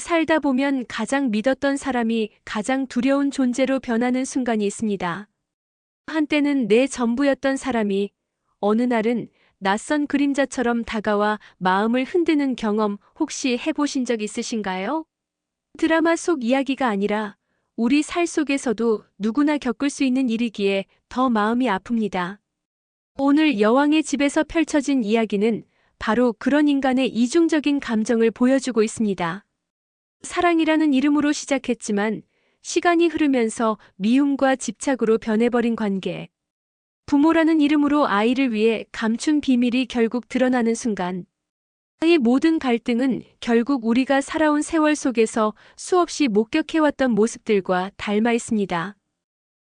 살다 보면 가장 믿었던 사람이 가장 두려운 존재로 변하는 순간이 있습니다. 한때는 내 전부였던 사람이 어느 날은 낯선 그림자처럼 다가와 마음을 흔드는 경험 혹시 해보신 적 있으신가요? 드라마 속 이야기가 아니라 우리 살 속에서도 누구나 겪을 수 있는 일이기에 더 마음이 아픕니다. 오늘 여왕의 집에서 펼쳐진 이야기는 바로 그런 인간의 이중적인 감정을 보여주고 있습니다. 사랑이라는 이름으로 시작했지만 시간이 흐르면서 미움과 집착으로 변해버린 관계. 부모라는 이름으로 아이를 위해 감춘 비밀이 결국 드러나는 순간. 이 모든 갈등은 결국 우리가 살아온 세월 속에서 수없이 목격해왔던 모습들과 닮아 있습니다.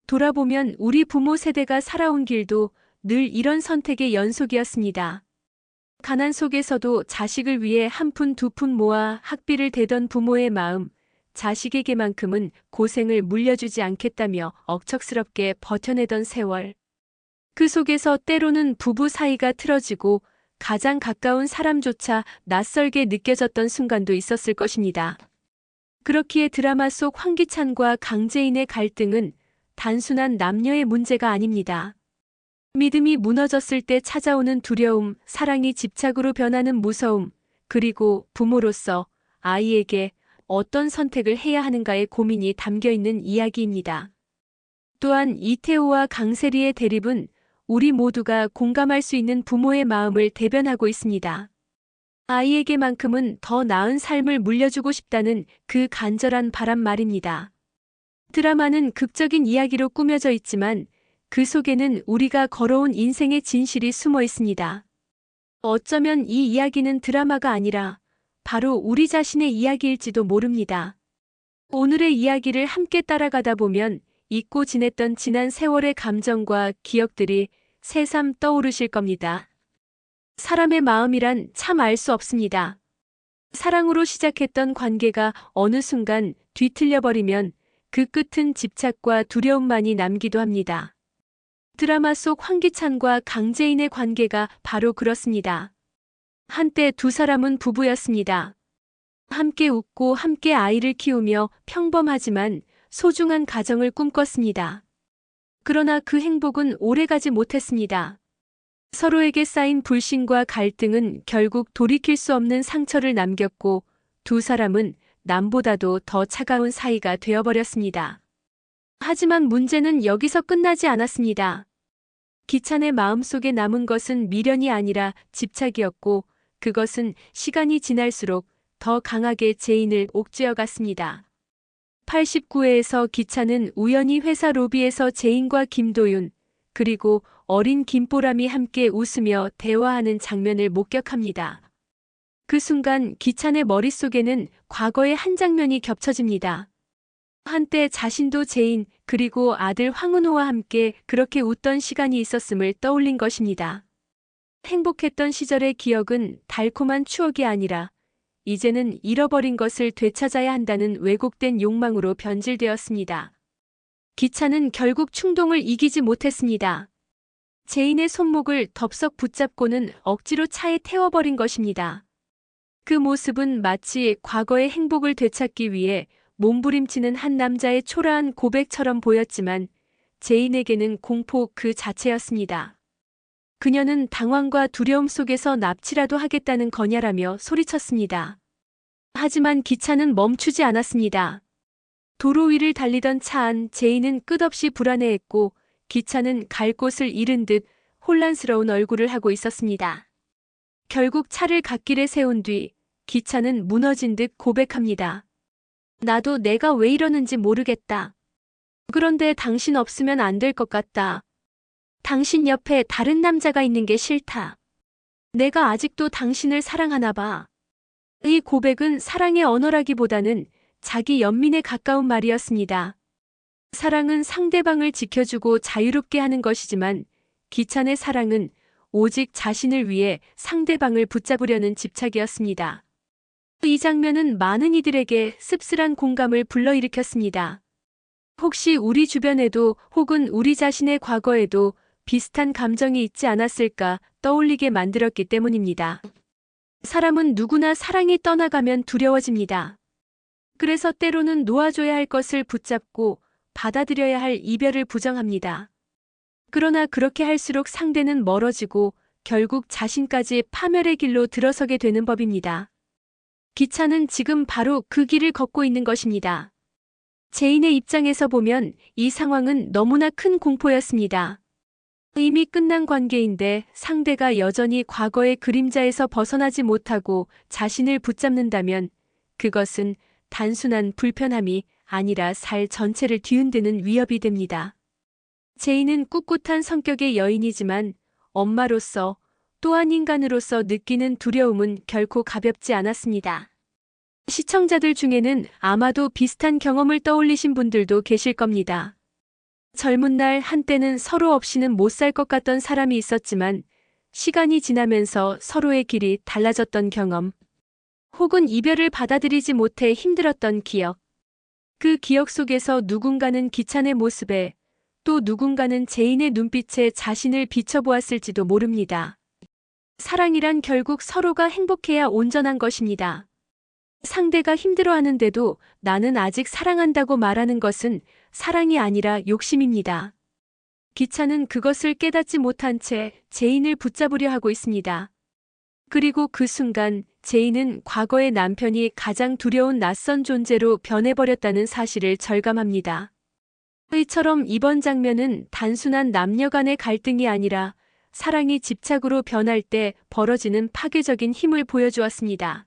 돌아보면 우리 부모 세대가 살아온 길도 늘 이런 선택의 연속이었습니다. 가난 속에서도 자식을 위해 한 푼 두 푼 모아 학비를 대던 부모의 마음, 자식에게만큼은 고생을 물려주지 않겠다며 억척스럽게 버텨내던 세월. 그 속에서 때로는 부부 사이가 틀어지고 가장 가까운 사람조차 낯설게 느껴졌던 순간도 있었을 것입니다. 그렇기에 드라마 속 황기찬과 강재인의 갈등은 단순한 남녀의 문제가 아닙니다. 믿음이 무너졌을 때 찾아오는 두려움, 사랑이 집착으로 변하는 무서움, 그리고 부모로서 아이에게 어떤 선택을 해야 하는가의 고민이 담겨 있는 이야기입니다. 또한 이태호와 강세리의 대립은 우리 모두가 공감할 수 있는 부모의 마음을 대변하고 있습니다. 아이에게만큼은 더 나은 삶을 물려주고 싶다는 그 간절한 바람 말입니다. 드라마는 극적인 이야기로 꾸며져 있지만 그 속에는 우리가 걸어온 인생의 진실이 숨어 있습니다. 어쩌면 이 이야기는 드라마가 아니라 바로 우리 자신의 이야기일지도 모릅니다. 오늘의 이야기를 함께 따라가다 보면 잊고 지냈던 지난 세월의 감정과 기억들이 새삼 떠오르실 겁니다. 사람의 마음이란 참 알 수 없습니다. 사랑으로 시작했던 관계가 어느 순간 뒤틀려버리면 그 끝은 집착과 두려움만이 남기도 합니다. 드라마 속 황기찬과 강재인의 관계가 바로 그렇습니다. 한때 두 사람은 부부였습니다. 함께 웃고 함께 아이를 키우며 평범하지만 소중한 가정을 꿈꿨습니다. 그러나 그 행복은 오래가지 못했습니다. 서로에게 쌓인 불신과 갈등은 결국 돌이킬 수 없는 상처를 남겼고 두 사람은 남보다도 더 차가운 사이가 되어버렸습니다. 하지만 문제는 여기서 끝나지 않았습니다. 기찬의 마음속에 남은 것은 미련이 아니라 집착이었고 그것은 시간이 지날수록 더 강하게 재인을 옥죄어 갔습니다. 89회에서 기찬은 우연히 회사 로비에서 재인과 김도윤, 그리고 어린 김보람이 함께 웃으며 대화하는 장면을 목격합니다. 그 순간 기찬의 머릿속에는 과거의 한 장면이 겹쳐집니다. 한때 자신도 재인 그리고 아들 황은호와 함께 그렇게 웃던 시간이 있었음을 떠올린 것입니다. 행복했던 시절의 기억은 달콤한 추억이 아니라 이제는 잃어버린 것을 되찾아야 한다는 왜곡된 욕망으로 변질되었습니다. 기찬은 결국 충동을 이기지 못했습니다. 재인의 손목을 덥석 붙잡고는 억지로 차에 태워버린 것입니다. 그 모습은 마치 과거의 행복을 되찾기 위해 몸부림치는 한 남자의 초라한 고백처럼 보였지만 재인에게는 공포 그 자체였습니다. 그녀는 당황과 두려움 속에서 납치라도 하겠다는 거냐라며 소리쳤습니다. 하지만 기차는 멈추지 않았습니다. 도로 위를 달리던 차 안 재인은 끝없이 불안해했고 기차는 갈 곳을 잃은 듯 혼란스러운 얼굴을 하고 있었습니다. 결국 차를 갓길에 세운 뒤 기차는 무너진 듯 고백합니다. 나도 내가 왜 이러는지 모르겠다. 그런데 당신 없으면 안 될 것 같다. 당신 옆에 다른 남자가 있는 게 싫다. 내가 아직도 당신을 사랑하나 봐. 이 고백은 사랑의 언어라기보다는 자기 연민에 가까운 말이었습니다. 사랑은 상대방을 지켜주고 자유롭게 하는 것이지만 기찬의 사랑은 오직 자신을 위해 상대방을 붙잡으려는 집착이었습니다. 이 장면은 많은 이들에게 씁쓸한 공감을 불러일으켰습니다. 혹시 우리 주변에도 혹은 우리 자신의 과거에도 비슷한 감정이 있지 않았을까 떠올리게 만들었기 때문입니다. 사람은 누구나 사랑이 떠나가면 두려워집니다. 그래서 때로는 놓아줘야 할 것을 붙잡고 받아들여야 할 이별을 부정합니다. 그러나 그렇게 할수록 상대는 멀어지고 결국 자신까지 파멸의 길로 들어서게 되는 법입니다. 기차는 지금 바로 그 길을 걷고 있는 것입니다. 제인의 입장에서 보면 이 상황은 너무나 큰 공포였습니다. 이미 끝난 관계인데 상대가 여전히 과거의 그림자에서 벗어나지 못하고 자신을 붙잡는다면 그것은 단순한 불편함이 아니라 살 전체를 뒤흔드는 위협이 됩니다. 제인은 꿋꿋한 성격의 여인이지만 엄마로서 또한 인간으로서 느끼는 두려움은 결코 가볍지 않았습니다. 시청자들 중에는 아마도 비슷한 경험을 떠올리신 분들도 계실 겁니다. 젊은 날 한때는 서로 없이는 못 살 것 같던 사람이 있었지만 시간이 지나면서 서로의 길이 달라졌던 경험, 혹은 이별을 받아들이지 못해 힘들었던 기억. 그 기억 속에서 누군가는 기찬의 모습에 또 누군가는 제인의 눈빛에 자신을 비춰보았을지도 모릅니다. 사랑이란 결국 서로가 행복해야 온전한 것입니다. 상대가 힘들어하는데도 나는 아직 사랑한다고 말하는 것은 사랑이 아니라 욕심입니다. 기찬은 그것을 깨닫지 못한 채 제인을 붙잡으려 하고 있습니다. 그리고 그 순간 제인은 과거의 남편이 가장 두려운 낯선 존재로 변해버렸다는 사실을 절감합니다. 이처럼 이번 장면은 단순한 남녀 간의 갈등이 아니라 사랑이 집착으로 변할 때 벌어지는 파괴적인 힘을 보여주었습니다.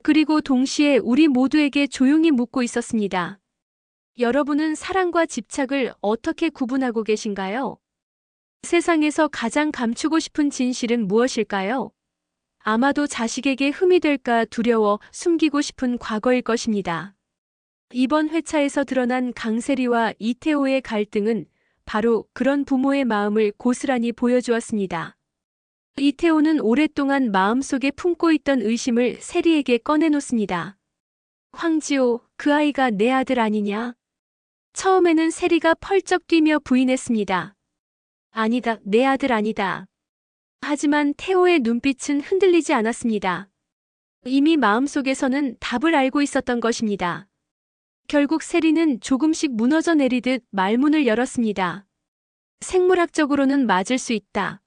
그리고 동시에 우리 모두에게 조용히 묻고 있었습니다. 여러분은 사랑과 집착을 어떻게 구분하고 계신가요? 세상에서 가장 감추고 싶은 진실은 무엇일까요? 아마도 자식에게 흠이 될까 두려워 숨기고 싶은 과거일 것입니다. 이번 회차에서 드러난 강세리와 이태호의 갈등은 바로 그런 부모의 마음을 고스란히 보여주었습니다. 이태호는 오랫동안 마음속에 품고 있던 의심을 세리에게 꺼내놓습니다. 황지호, 그 아이가 내 아들 아니냐? 처음에는 세리가 펄쩍 뛰며 부인했습니다. 아니다, 내 아들 아니다. 하지만 태호의 눈빛은 흔들리지 않았습니다. 이미 마음속에서는 답을 알고 있었던 것입니다. 결국 세리는 조금씩 무너져 내리듯 말문을 열었습니다. 생물학적으로는 맞을 수 있다.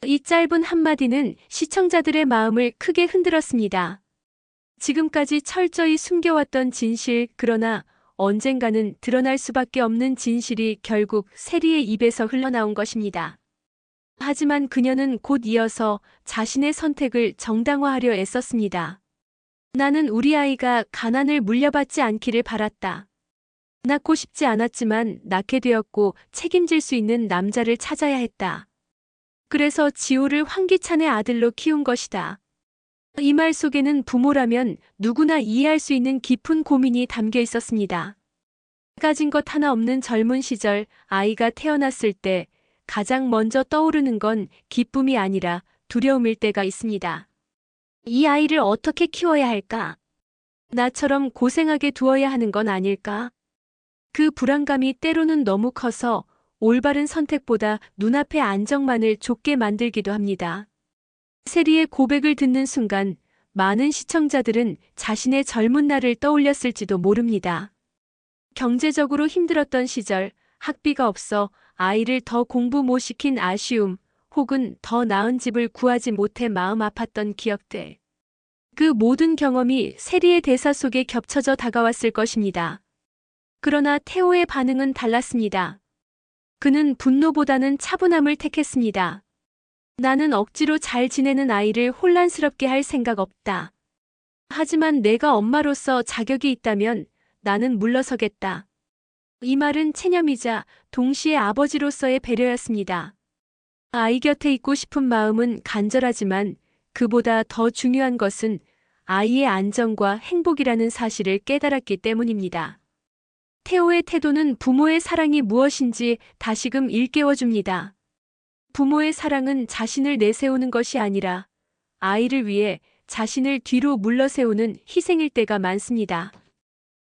이 짧은 한마디는 시청자들의 마음을 크게 흔들었습니다. 지금까지 철저히 숨겨왔던 진실, 그러나 언젠가는 드러날 수밖에 없는 진실이 결국 세리의 입에서 흘러나온 것입니다. 하지만 그녀는 곧 이어서 자신의 선택을 정당화하려 애썼습니다. 나는 우리 아이가 가난을 물려받지 않기를 바랐다. 낳고 싶지 않았지만 낳게 되었고 책임질 수 있는 남자를 찾아야 했다. 그래서 지호를 황기찬의 아들로 키운 것이다. 이 말 속에는 부모라면 누구나 이해할 수 있는 깊은 고민이 담겨 있었습니다. 가진 것 하나 없는 젊은 시절 아이가 태어났을 때 가장 먼저 떠오르는 건 기쁨이 아니라 두려움일 때가 있습니다. 이 아이를 어떻게 키워야 할까? 나처럼 고생하게 두어야 하는 건 아닐까? 그 불안감이 때로는 너무 커서 올바른 선택보다 눈앞의 안정만을 좁게 만들기도 합니다. 세리의 고백을 듣는 순간 많은 시청자들은 자신의 젊은 날을 떠올렸을지도 모릅니다. 경제적으로 힘들었던 시절, 학비가 없어 아이를 더 공부 못 시킨 아쉬움, 혹은 더 나은 집을 구하지 못해 마음 아팠던 기억들. 그 모든 경험이 세리의 대사 속에 겹쳐져 다가왔을 것입니다. 그러나 태호의 반응은 달랐습니다. 그는 분노보다는 차분함을 택했습니다. 나는 억지로 잘 지내는 아이를 혼란스럽게 할 생각 없다. 하지만 내가 엄마로서 자격이 있다면 나는 물러서겠다. 이 말은 체념이자 동시에 아버지로서의 배려였습니다. 아이 곁에 있고 싶은 마음은 간절하지만 그보다 더 중요한 것은 아이의 안정과 행복이라는 사실을 깨달았기 때문입니다. 태호의 태도는 부모의 사랑이 무엇인지 다시금 일깨워줍니다. 부모의 사랑은 자신을 내세우는 것이 아니라 아이를 위해 자신을 뒤로 물러세우는 희생일 때가 많습니다.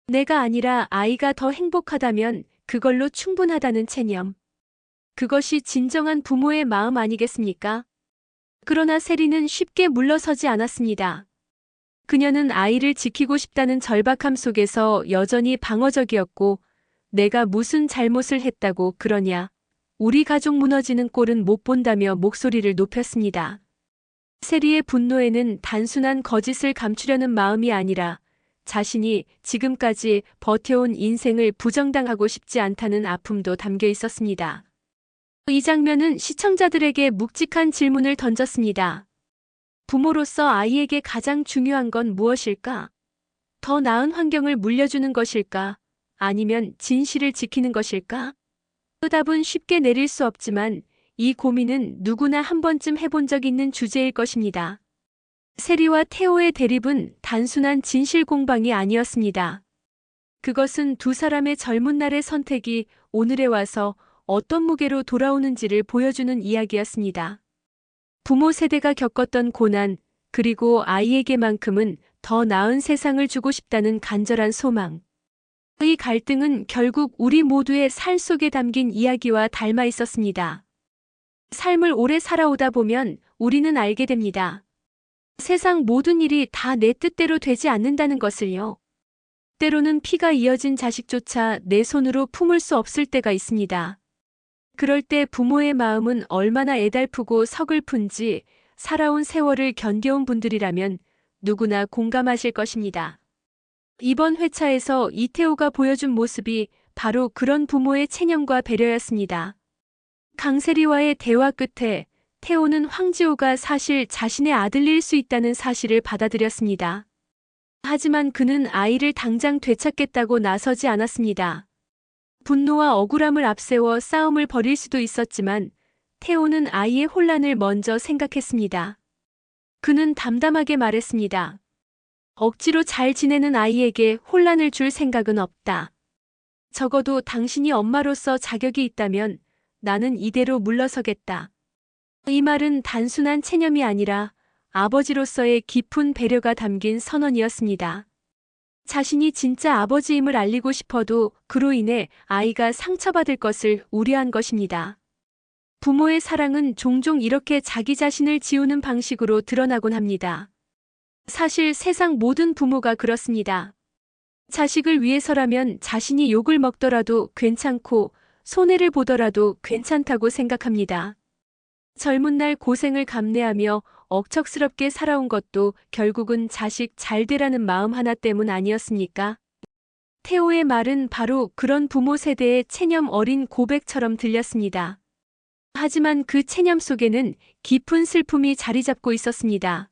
내가 아니라 아이가 더 행복하다면 그걸로 충분하다는 체념. 그것이 진정한 부모의 마음 아니겠습니까? 그러나 세리는 쉽게 물러서지 않았습니다. 그녀는 아이를 지키고 싶다는 절박함 속에서 여전히 방어적이었고, 내가 무슨 잘못을 했다고 그러냐. 우리 가족 무너지는 꼴은 못 본다며 목소리를 높였습니다. 세리의 분노에는 단순한 거짓을 감추려는 마음이 아니라 자신이 지금까지 버텨온 인생을 부정당하고 싶지 않다는 아픔도 담겨 있었습니다. 이 장면은 시청자들에게 묵직한 질문을 던졌습니다. 부모로서 아이에게 가장 중요한 건 무엇일까? 더 나은 환경을 물려주는 것일까? 아니면 진실을 지키는 것일까? 그 답은 쉽게 내릴 수 없지만 이 고민은 누구나 한 번쯤 해본 적 있는 주제일 것입니다. 세리와 테오의 대립은 단순한 진실 공방이 아니었습니다. 그것은 두 사람의 젊은 날의 선택이 오늘에 와서 어떤 무게로 돌아오는지를 보여주는 이야기였습니다. 부모 세대가 겪었던 고난, 그리고 아이에게만큼은 더 나은 세상을 주고 싶다는 간절한 소망. 이 갈등은 결국 우리 모두의 삶 속에 담긴 이야기와 닮아 있었습니다. 삶을 오래 살아오다 보면 우리는 알게 됩니다. 세상 모든 일이 다 내 뜻대로 되지 않는다는 것을요. 때로는 피가 이어진 자식조차 내 손으로 품을 수 없을 때가 있습니다. 그럴 때 부모의 마음은 얼마나 애달프고 서글픈지 살아온 세월을 견뎌온 분들이라면 누구나 공감하실 것입니다. 이번 회차에서 이태호가 보여준 모습이 바로 그런 부모의 체념과 배려였습니다. 강세리와의 대화 끝에 태호는 황지호가 사실 자신의 아들일 수 있다는 사실을 받아들였습니다. 하지만 그는 아이를 당장 되찾겠다고 나서지 않았습니다. 분노와 억울함을 앞세워 싸움을 벌일 수도 있었지만 태호는 아이의 혼란을 먼저 생각했습니다. 그는 담담하게 말했습니다. 억지로 잘 지내는 아이에게 혼란을 줄 생각은 없다. 적어도 당신이 엄마로서 자격이 있다면 나는 이대로 물러서겠다. 이 말은 단순한 체념이 아니라 아버지로서의 깊은 배려가 담긴 선언이었습니다. 자신이 진짜 아버지임을 알리고 싶어도 그로 인해 아이가 상처받을 것을 우려한 것입니다. 부모의 사랑은 종종 이렇게 자기 자신을 지우는 방식으로 드러나곤 합니다. 사실 세상 모든 부모가 그렇습니다. 자식을 위해서라면 자신이 욕을 먹더라도 괜찮고 손해를 보더라도 괜찮다고 생각합니다. 젊은 날 고생을 감내하며 억척스럽게 살아온 것도 결국은 자식 잘 되라는 마음 하나 때문 아니었습니까? 태호의 말은 바로 그런 부모 세대의 체념 어린 고백처럼 들렸습니다. 하지만 그 체념 속에는 깊은 슬픔이 자리 잡고 있었습니다.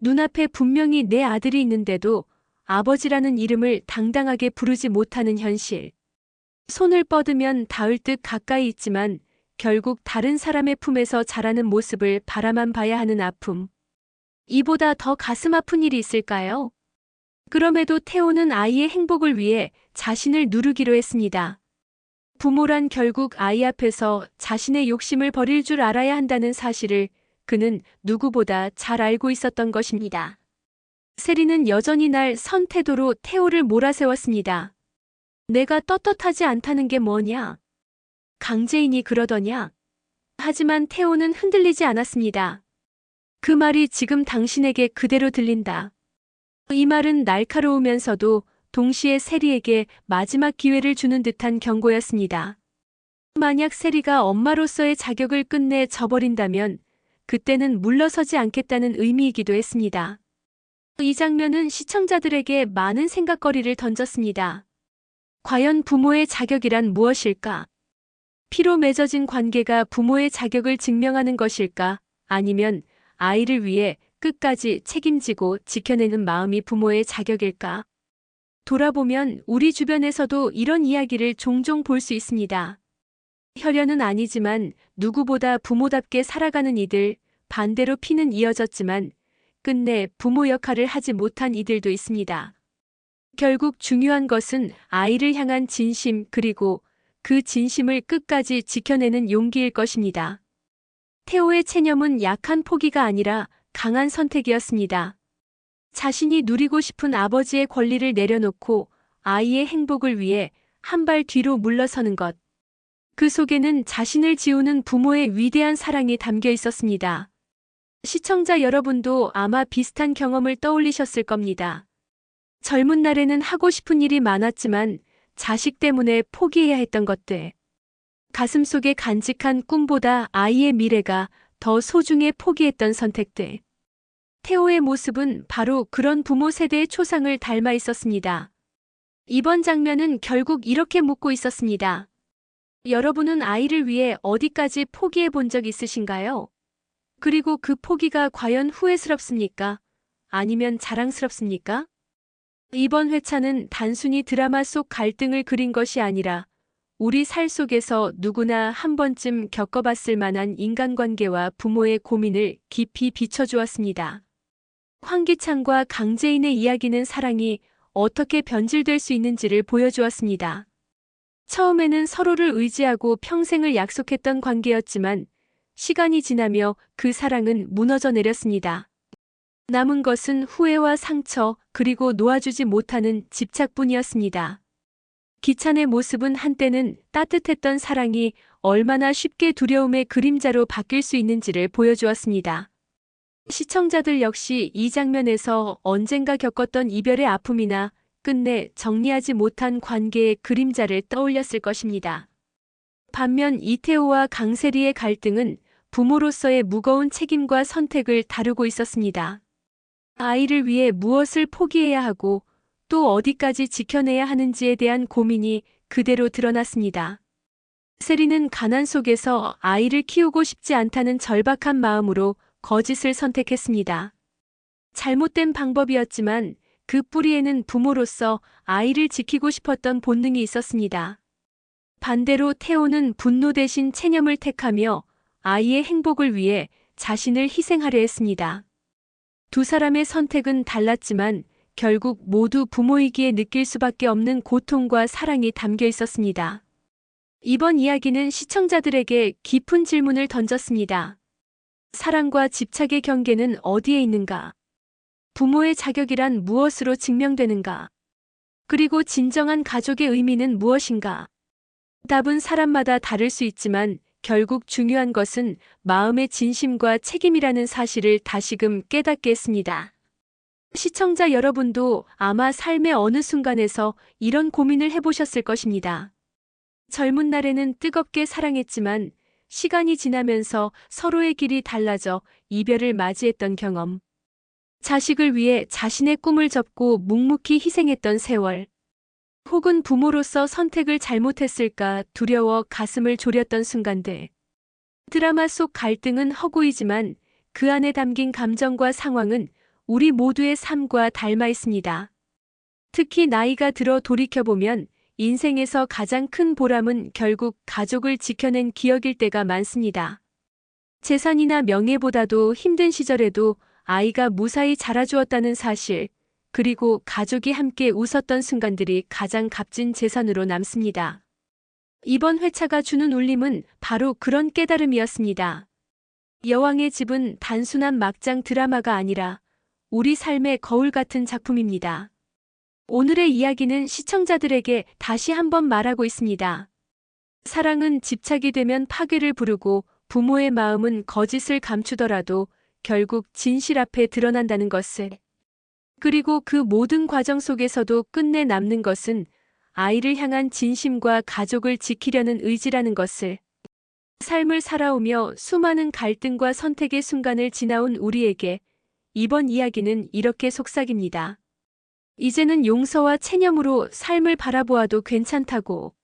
눈앞에 분명히 내 아들이 있는데도 아버지라는 이름을 당당하게 부르지 못하는 현실. 손을 뻗으면 닿을 듯 가까이 있지만 결국 다른 사람의 품에서 자라는 모습을 바라만 봐야 하는 아픔. 이보다 더 가슴 아픈 일이 있을까요? 그럼에도 태호는 아이의 행복을 위해 자신을 누르기로 했습니다. 부모란 결국 아이 앞에서 자신의 욕심을 버릴 줄 알아야 한다는 사실을 그는 누구보다 잘 알고 있었던 것입니다. 세리는 여전히 날 선 태도로 태호를 몰아세웠습니다. 내가 떳떳하지 않다는 게 뭐냐? 강재인이 그러더냐? 하지만 태호는 흔들리지 않았습니다. 그 말이 지금 당신에게 그대로 들린다. 이 말은 날카로우면서도 동시에 세리에게 마지막 기회를 주는 듯한 경고였습니다. 만약 세리가 엄마로서의 자격을 끝내 저버린다면 그때는 물러서지 않겠다는 의미이기도 했습니다. 이 장면은 시청자들에게 많은 생각거리를 던졌습니다. 과연 부모의 자격이란 무엇일까? 피로 맺어진 관계가 부모의 자격을 증명하는 것일까? 아니면 아이를 위해 끝까지 책임지고 지켜내는 마음이 부모의 자격일까? 돌아보면 우리 주변에서도 이런 이야기를 종종 볼 수 있습니다. 혈연은 아니지만 누구보다 부모답게 살아가는 이들, 반대로 피는 이어졌지만 끝내 부모 역할을 하지 못한 이들도 있습니다. 결국 중요한 것은 아이를 향한 진심 그리고 그 진심을 끝까지 지켜내는 용기일 것입니다. 태호의 체념은 약한 포기가 아니라 강한 선택이었습니다. 자신이 누리고 싶은 아버지의 권리를 내려놓고 아이의 행복을 위해 한 발 뒤로 물러서는 것. 그 속에는 자신을 지우는 부모의 위대한 사랑이 담겨 있었습니다. 시청자 여러분도 아마 비슷한 경험을 떠올리셨을 겁니다. 젊은 날에는 하고 싶은 일이 많았지만 자식 때문에 포기해야 했던 것들. 가슴속에 간직한 꿈보다 아이의 미래가 더 소중해 포기했던 선택들. 태호의 모습은 바로 그런 부모 세대의 초상을 닮아 있었습니다. 이번 장면은 결국 이렇게 묻고 있었습니다. 여러분은 아이를 위해 어디까지 포기해 본 적 있으신가요? 그리고 그 포기가 과연 후회스럽습니까? 아니면 자랑스럽습니까? 이번 회차는 단순히 드라마 속 갈등을 그린 것이 아니라 우리 살 속에서 누구나 한 번쯤 겪어봤을 만한 인간관계와 부모의 고민을 깊이 비춰주었습니다. 황기찬과 강재인의 이야기는 사랑이 어떻게 변질될 수 있는지를 보여주었습니다. 처음에는 서로를 의지하고 평생을 약속했던 관계였지만 시간이 지나며 그 사랑은 무너져 내렸습니다. 남은 것은 후회와 상처, 그리고 놓아주지 못하는 집착뿐이었습니다. 기찬의 모습은 한때는 따뜻했던 사랑이 얼마나 쉽게 두려움의 그림자로 바뀔 수 있는지를 보여주었습니다. 시청자들 역시 이 장면에서 언젠가 겪었던 이별의 아픔이나 끝내 정리하지 못한 관계의 그림자를 떠올렸을 것입니다. 반면 이태호와 강세리의 갈등은 부모로서의 무거운 책임과 선택을 다루고 있었습니다. 아이를 위해 무엇을 포기해야 하고 또 어디까지 지켜내야 하는지에 대한 고민이 그대로 드러났습니다. 세리는 가난 속에서 아이를 키우고 싶지 않다는 절박한 마음으로 거짓을 선택했습니다. 잘못된 방법이었지만 그 뿌리에는 부모로서 아이를 지키고 싶었던 본능이 있었습니다. 반대로 태호는 분노 대신 체념을 택하며 아이의 행복을 위해 자신을 희생하려 했습니다. 두 사람의 선택은 달랐지만 결국 모두 부모이기에 느낄 수밖에 없는 고통과 사랑이 담겨 있었습니다. 이번 이야기는 시청자들에게 깊은 질문을 던졌습니다. 사랑과 집착의 경계는 어디에 있는가? 부모의 자격이란 무엇으로 증명되는가? 그리고 진정한 가족의 의미는 무엇인가? 답은 사람마다 다를 수 있지만 결국 중요한 것은 마음의 진심과 책임이라는 사실을 다시금 깨닫게 했습니다. 시청자 여러분도 아마 삶의 어느 순간에서 이런 고민을 해보셨을 것입니다. 젊은 날에는 뜨겁게 사랑했지만 시간이 지나면서 서로의 길이 달라져 이별을 맞이했던 경험. 자식을 위해 자신의 꿈을 접고 묵묵히 희생했던 세월. 혹은 부모로서 선택을 잘못했을까 두려워 가슴을 졸였던 순간들. 드라마 속 갈등은 허구이지만 그 안에 담긴 감정과 상황은 우리 모두의 삶과 닮아 있습니다. 특히 나이가 들어 돌이켜보면 인생에서 가장 큰 보람은 결국 가족을 지켜낸 기억일 때가 많습니다. 재산이나 명예보다도 힘든 시절에도 아이가 무사히 자라주었다는 사실, 그리고 가족이 함께 웃었던 순간들이 가장 값진 재산으로 남습니다. 이번 회차가 주는 울림은 바로 그런 깨달음이었습니다. 여왕의 집은 단순한 막장 드라마가 아니라 우리 삶의 거울 같은 작품입니다. 오늘의 이야기는 시청자들에게 다시 한번 말하고 있습니다. 사랑은 집착이 되면 파괴를 부르고 부모의 마음은 거짓을 감추더라도 결국 진실 앞에 드러난다는 것을. 그리고 그 모든 과정 속에서도 끝내 남는 것은 아이를 향한 진심과 가족을 지키려는 의지라는 것을. 삶을 살아오며 수많은 갈등과 선택의 순간을 지나온 우리에게 이번 이야기는 이렇게 속삭입니다. 이제는 용서와 체념으로 삶을 바라보아도 괜찮다고.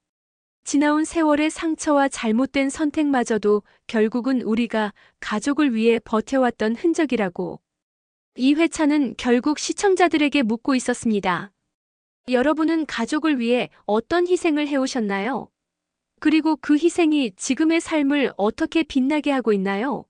지나온 세월의 상처와 잘못된 선택마저도 결국은 우리가 가족을 위해 버텨왔던 흔적이라고. 이 회차는 결국 시청자들에게 묻고 있었습니다. 여러분은 가족을 위해 어떤 희생을 해오셨나요? 그리고 그 희생이 지금의 삶을 어떻게 빛나게 하고 있나요?